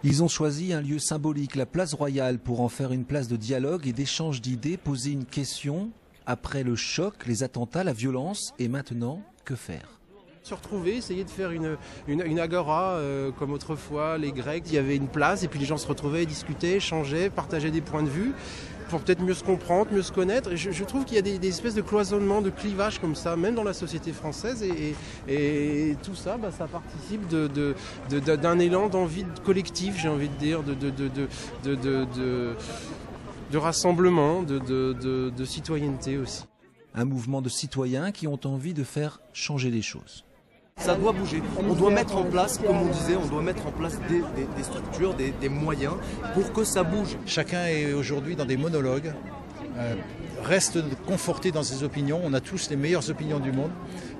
Ils ont choisi un lieu symbolique, la place Royale, pour en faire une place de dialogue et d'échange d'idées, poser une question. Après le choc, les attentats, la violence, et maintenant, que faire ? Se retrouver, essayer de faire une agora comme autrefois les Grecs. Il y avait une place et puis les gens se retrouvaient, discutaient, échangeaient, partageaient des points de vue pour peut-être mieux se comprendre, mieux se connaître. Et je trouve qu'il y a des espèces de cloisonnements, de clivages comme ça, même dans la société française. Et tout ça, ça participe d'un élan d'envie collective, j'ai envie de dire, de rassemblement, de citoyenneté aussi. Un mouvement de citoyens qui ont envie de faire changer les choses. Ça doit bouger. On doit mettre en place, comme on disait, on doit mettre en place des structures, des moyens pour que ça bouge. Chacun est aujourd'hui dans des monologues, reste conforté dans ses opinions. On a tous les meilleures opinions du monde,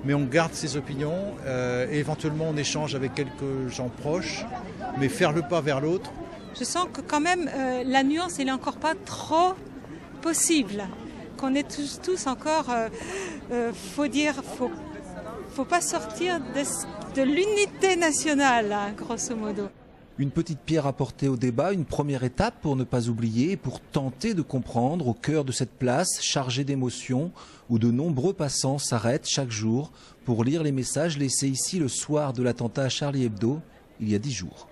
mais on garde ses opinions et éventuellement on échange avec quelques gens proches, mais faire le pas vers l'autre. Je sens que quand même la nuance, elle n'est encore pas trop possible. Qu'on est tous encore, faut pas sortir de l'unité nationale, hein, grosso modo. Une petite pierre apportée au débat, une première étape pour ne pas oublier et pour tenter de comprendre au cœur de cette place chargée d'émotions où de nombreux passants s'arrêtent chaque jour pour lire les messages laissés ici le soir de l'attentat à Charlie Hebdo, il y a 10 jours.